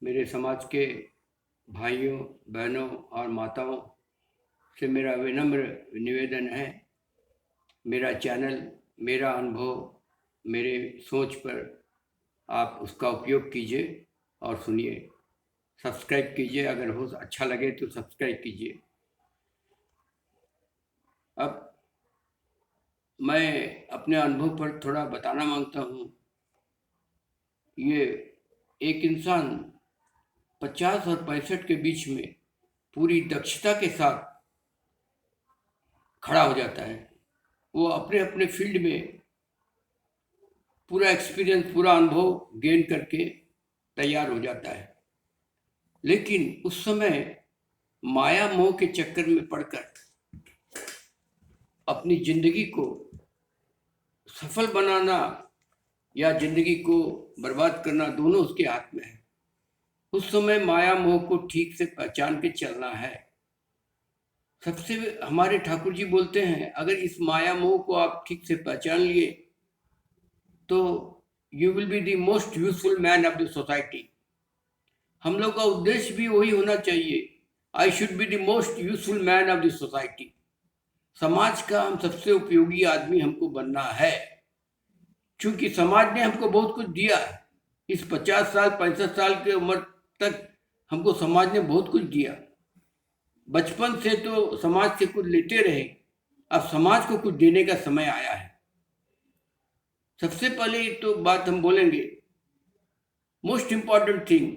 मेरे समाज के भाइयों, बहनों और माताओं से मेरा विनम्र निवेदन है, मेरा चैनल, मेरा अनुभव, मेरे सोच पर आप उसका उपयोग कीजिए और सुनिए। सब्सक्राइब कीजिए, अगर हो अच्छा लगे तो सब्सक्राइब कीजिए। अब मैं अपने अनुभव पर थोड़ा बताना मांगता हूँ। ये एक इंसान 50 और 65 के बीच में पूरी दक्षता के साथ खड़ा हो जाता है। वो अपने अपने फील्ड में पूरा एक्सपीरियंस, पूरा अनुभव गेन करके तैयार हो जाता है। लेकिन उस समय माया मोह के चक्कर में पड़कर अपनी जिंदगी को सफल बनाना या जिंदगी को बर्बाद करना, दोनों उसके हाथ में है। उस समय माया मोह को ठीक से पहचान के चलना है। सबसे हमारे ठाकुर जी बोलते हैं, अगर इस माया मोह को आप ठीक से पहचान लिए तो you will be the most useful man of the society. हम लोग का उद्देश्य भी वही होना चाहिए। I should be the most useful man of the society. समाज का हम सबसे उपयोगी आदमी हमको बनना है, क्योंकि समाज ने हमको बहुत कुछ दिया है। इस 50 साल 65 साल की उम्र तक हमको समाज ने बहुत कुछ दिया। बचपन से तो समाज से कुछ लेते रहे, अब समाज को कुछ देने का समय आया है। सबसे पहले तो बात हम बोलेंगे, मोस्ट इंपॉर्टेंट थिंग,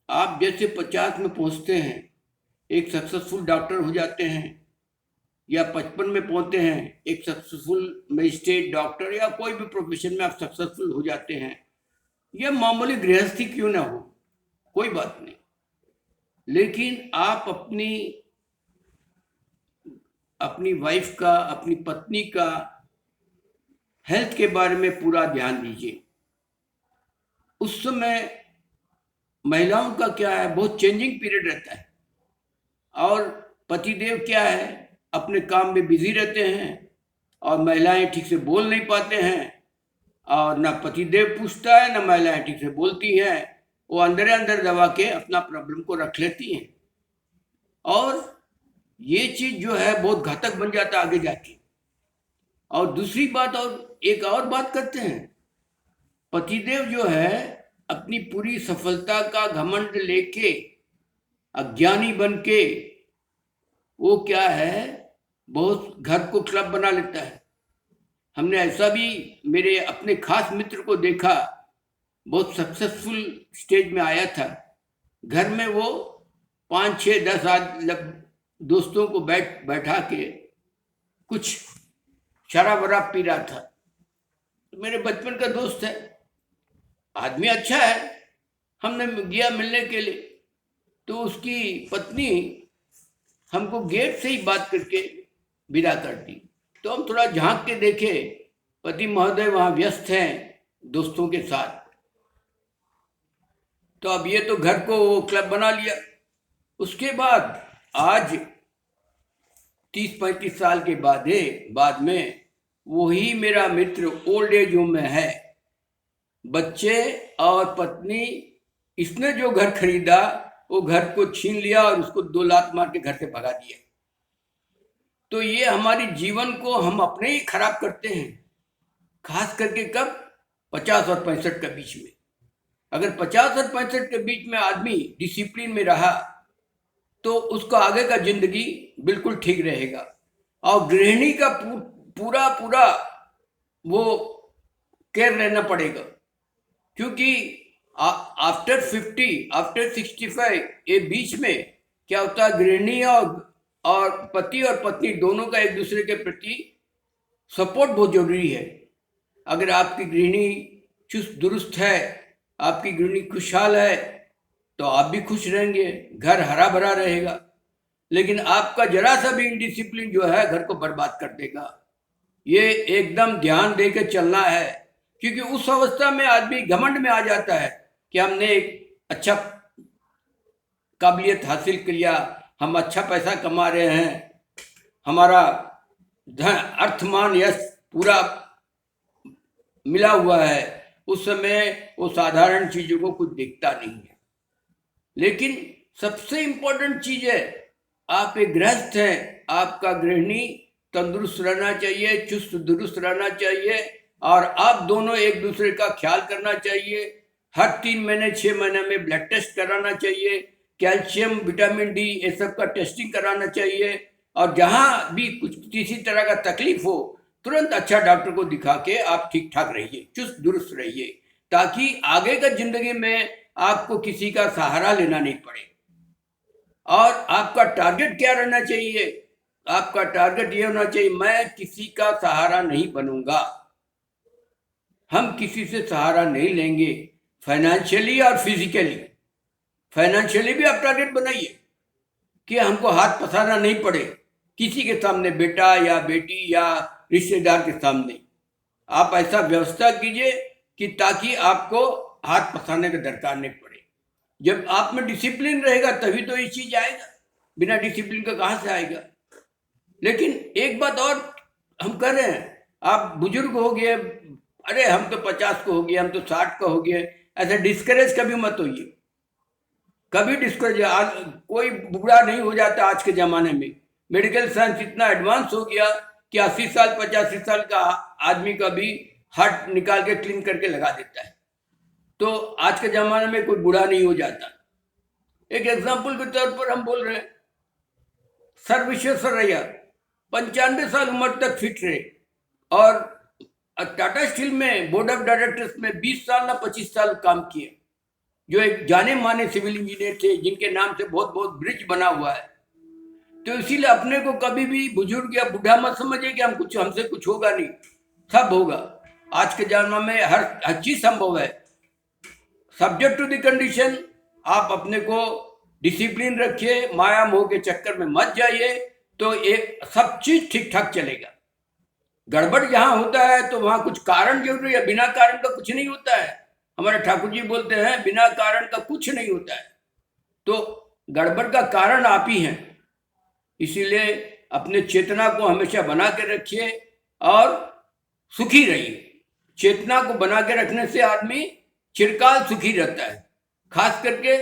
आप जैसे 50 में पहुंचते हैं, एक सक्सेसफुल डॉक्टर हो जाते हैं, या 55 में पहुंचते हैं एक सक्सेसफुल मजिस्ट्रेट, डॉक्टर या कोई भी प्रोफेशन में आप सक्सेसफुल हो जाते हैं, या मामूली गृहस्थी क्यों ना हो, कोई बात नहीं, लेकिन आप अपनी वाइफ का, अपनी पत्नी का हेल्थ के बारे में पूरा ध्यान दीजिए। उस समय महिलाओं का क्या है, बहुत चेंजिंग पीरियड रहता है, और पतिदेव क्या है, अपने काम में बिजी रहते हैं, और महिलाएं ठीक से बोल नहीं पाते हैं, और ना पतिदेव पूछता है, ना महिलाएं ठीक से बोलती हैं। वो अंदर अंदर दबा के अपना प्रॉब्लम को रख लेती हैं, और ये चीज जो है बहुत घातक बन जाता है आगे जाके। और दूसरी बात, और एक और बात करते हैं, पतिदेव जो है अपनी पूरी सफलता का घमंड लेके, अज्ञानी बन के, वो क्या है, बहुत घर को क्लब बना लेता है। हमने ऐसा भी मेरे अपने खास मित्र को देखा, बहुत सक्सेसफुल स्टेज में आया था, घर में वो 5 6 10 दोस्तों को बैठा के कुछ शराब वराब पी रहा था। तो मेरे बचपन का दोस्त है, आदमी अच्छा है, हमने गया मिलने के लिए, तो उसकी पत्नी हमको गेट से ही बात करके विदा कर दी। तो हम थोड़ा झांक के देखे, पति महोदय वहां व्यस्त हैं दोस्तों के साथ। तो अब ये तो घर को वो क्लब बना लिया। उसके बाद आज 30 35 साल के बाद में वही मेरा मित्र ओल्ड एज होम में है, बच्चे और पत्नी, इसने जो घर खरीदा वो घर को छीन लिया और उसको 2 लात मार के घर से भगा दिया। तो ये हमारी जीवन को हम अपने ही खराब करते हैं, खास करके कब, 50 और 65 के बीच में। अगर 50 और 65 के बीच में आदमी डिसिप्लिन में रहा तो उसका आगे का जिंदगी बिल्कुल ठीक रहेगा। और गृहिणी का पूरा पूरा वो केयर लेना पड़ेगा, क्योंकि आफ्टर 50, आफ्टर 65 ये बीच में क्या होता है, गृहिणी और पति और पत्नी दोनों का एक दूसरे के प्रति सपोर्ट बहुत जरूरी है। अगर आपकी गृहिणी चुस्त दुरुस्त है, आपकी गृहिणी खुशहाल है, तो आप भी खुश रहेंगे, घर हरा भरा रहेगा। लेकिन आपका जरा सा भी इनडिसिप्लिन जो है घर को बर्बाद कर देगा। ये एकदम ध्यान दे के चलना है, क्योंकि उस अवस्था में आदमी घमंड में आ जाता है कि हमने एक अच्छा काबिलियत हासिल किया, हम अच्छा पैसा कमा रहे हैं, हमारा धन अर्थमान यश पूरा मिला हुआ है। उस समय वो साधारण चीजों को कुछ देखता नहीं है। लेकिन सबसे इम्पोर्टेंट चीज है, आप एक गृहस्थ हैं, आपका गृहिणी तंदुरुस्त रहना चाहिए, चुस्त दुरुस्त रहना चाहिए, और आप दोनों एक दूसरे का ख्याल करना चाहिए। हर 3 महीने 6 महीने में ब्लड टेस्ट कराना चाहिए, कैल्शियम विटामिन डी ये सब का टेस्टिंग कराना चाहिए, और जहाँ भी कुछ किसी तरह का तकलीफ हो तुरंत अच्छा डॉक्टर को दिखा के आप ठीक ठाक रहिए, चुस्त दुरुस्त रहिए, ताकि आगे का जिंदगी में आपको किसी का सहारा लेना नहीं पड़े। और आपका टारगेट क्या रहना चाहिए? आपका टारगेट ये होना चाहिए, मैं किसी का सहारा नहीं बनूंगा, हम किसी से सहारा नहीं लेंगे, फाइनेंशियली और फिजिकली। फाइनेंशियली भी आप टारगेट बनाइए कि हमको हाथ पसारना नहीं पड़े किसी के सामने, बेटा या बेटी या रिश्तेदार के सामने। आप ऐसा व्यवस्था कीजिए कि ताकि आपको हाथ पसारने का दरकार नहीं पड़े। जब आप में डिसिप्लिन रहेगा तभी तो ये चीज आएगा, बिना डिसिप्लिन का कहाँ से आएगा। लेकिन एक बात और हम कर रहे हैं, आप बुजुर्ग हो गए, अरे हम तो 50 को हो गए, हम तो 60 का हो गए, ऐसा डिस्करेज कभी मत होइए, कभी डिस्करेज। कोई बूढ़ा नहीं हो जाता आज के जमाने में, मेडिकल साइंस इतना एडवांस हो गया कि 80 साल 85 साल का आदमी का भी हार्ट निकाल के क्लीन करके लगा देता है। तो आज के जमाने में कोई बूढ़ा नहीं हो जाता। एक एग्जाम्पल के तौर पर हम बोल रहे हैं, सर विश्वेश्वरैया 95 साल उम्र तक फिट रहे, और टाटा स्टील में बोर्ड ऑफ डायरेक्टर्स में 20 साल ना 25 साल काम किए, जो एक जाने माने सिविल इंजीनियर थे, जिनके नाम से बहुत बहुत ब्रिज बना हुआ है। तो इसीलिए अपने को कभी भी बुजुर्ग या बूढ़ा मत समझिए कि हमसे कुछ होगा नहीं, सब होगा। आज के जमाने में हर चीज संभव है, सब्जेक्ट टू द कंडीशन। आप अपने को डिसिप्लिन रखिए, माया मोह के चक्कर में मत जाइए, तो एक सब चीज ठीक ठाक चलेगा। गड़बड़ जहां होता है तो वहां कुछ कारण जरूरी है, बिना कारण का कुछ नहीं होता है। हमारे ठाकुर जी बोलते हैं बिना कारण का कुछ नहीं होता है, तो गड़बड़ का कारण आप ही हैं। इसीलिए अपने चेतना को हमेशा बना के रखिए और सुखी रहिए। चेतना को बना के रखने से आदमी चिरकाल सुखी रहता है। खास करके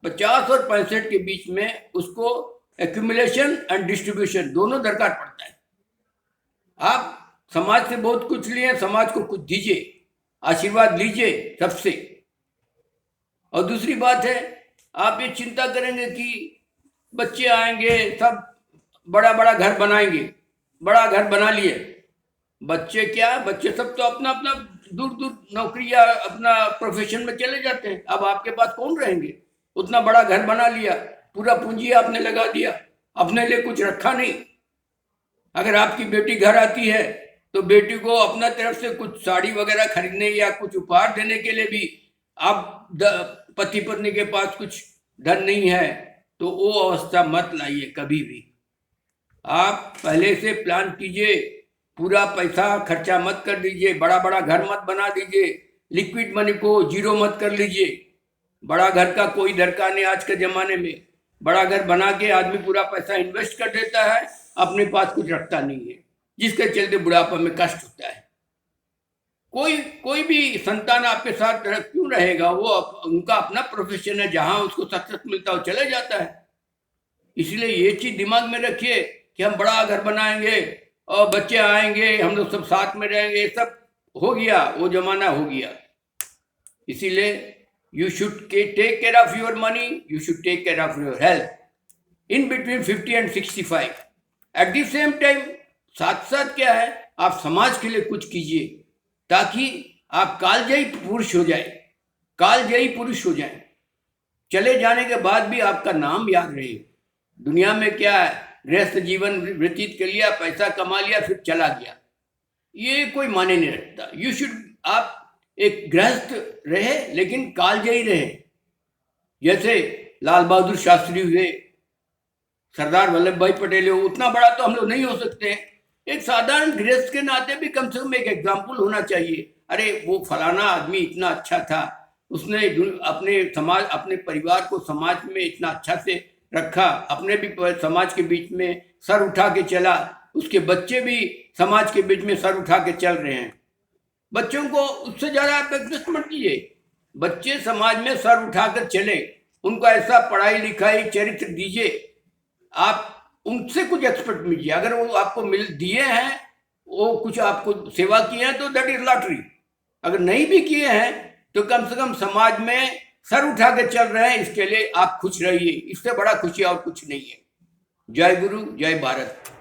50 और 65 के बीच में उसको एक्यूमुलेशन एंड डिस्ट्रीब्यूशन दोनों दरकार पड़ता है। आप समाज से बहुत कुछ लिए, समाज को कुछ दीजिए, आशीर्वाद लीजिए सबसे। और दूसरी बात है, आप ये चिंता करेंगे कि बच्चे आएंगे सब बड़ा बड़ा घर बनाएंगे, बड़ा घर बना लिए, बच्चे क्या, बच्चे सब तो अपना अपना दूर दूर नौकरी या अपना प्रोफेशन में चले जाते हैं। अब आपके पास कौन रहेंगे? उतना बड़ा घर बना लिया, पूरा पूंजी आपने लगा दिया, अपने लिए कुछ रखा नहीं। अगर आपकी बेटी घर आती है तो बेटी को अपना तरफ से कुछ साड़ी वगैरह खरीदने या कुछ उपहार देने के लिए भी आप पति पत्नी के पास कुछ धन नहीं है, तो वो अवस्था मत लाइए कभी भी। आप पहले से प्लान कीजिए, पूरा पैसा खर्चा मत कर दीजिए, बड़ा बड़ा घर मत बना दीजिए, लिक्विड मनी को जीरो मत कर लीजिए। बड़ा घर का कोई दरकार नहीं आज के जमाने में। बड़ा घर बना के आदमी पूरा पैसा इन्वेस्ट कर देता है, अपने पास कुछ रखता नहीं है, जिसके चलते बुढ़ापा में कष्ट होता है। कोई भी संतान आपके साथ क्यों रहेगा? वो उनका अपना प्रोफेशन है, जहां उसको सक्सेस मिलता है वो चले जाता है। इसलिए ये चीज दिमाग में रखिए कि हम बड़ा घर बनाएंगे और बच्चे आएंगे, हम लोग सब साथ में रहेंगे, ये सब हो गया, वो जमाना हो गया। इसीलिए you should take care of your money, you should take care of your health in between 50 and 65. At the same time, साथ साथ क्या है, आप समाज के लिए कुछ कीजिए ताकि आप कालजयी पुरुष हो जाए, कालजयी पुरुष हो जाए। चले जाने के बाद भी आपका नाम याद रहे। दुनिया में क्या है, गृहस्थ जीवन व्यतीत कर लिया, पैसा कमा लिया, फिर चला गया, ये कोई माने नहीं रखता। यू शुड, आप एक गृहस्थ रहे लेकिन कालजयी रहे। जैसे लाल बहादुर शास्त्री हुए, सरदार वल्लभ भाई पटेल हो, उतना बड़ा तो हम लोग नहीं हो सकते। एक साधारण गृहस्थ के नाते भी कम से कम एक एग्जाम्पल होना चाहिए। अरे वो फलाना आदमी इतना अच्छा था, उसने अपने समाज, अपने परिवार को समाज में इतना अच्छा से रखा, अपने भी समाज के बीच में सर उठा के चला, उसके बच्चे भी समाज के बीच में सर उठा के चल रहे हैं। बच्चों को उससे ज्यादा आप एक्सपेक्ट मत कीजिए, बच्चे समाज में सर उठाकर चले, उनको ऐसा पढ़ाई लिखाई चरित्र दीजिए, आप उनसे कुछ एक्सपेक्ट कीजिए। अगर वो आपको मिल दिए हैं, वो कुछ आपको सेवा किए हैं तो दैट इज लॉटरी। अगर नहीं भी किए हैं तो कम से कम समाज में सर उठा के चल रहे हैं, इसके लिए आप खुश रहिए। इससे बड़ा खुशी और कुछ नहीं है। जय गुरु, जय भारत।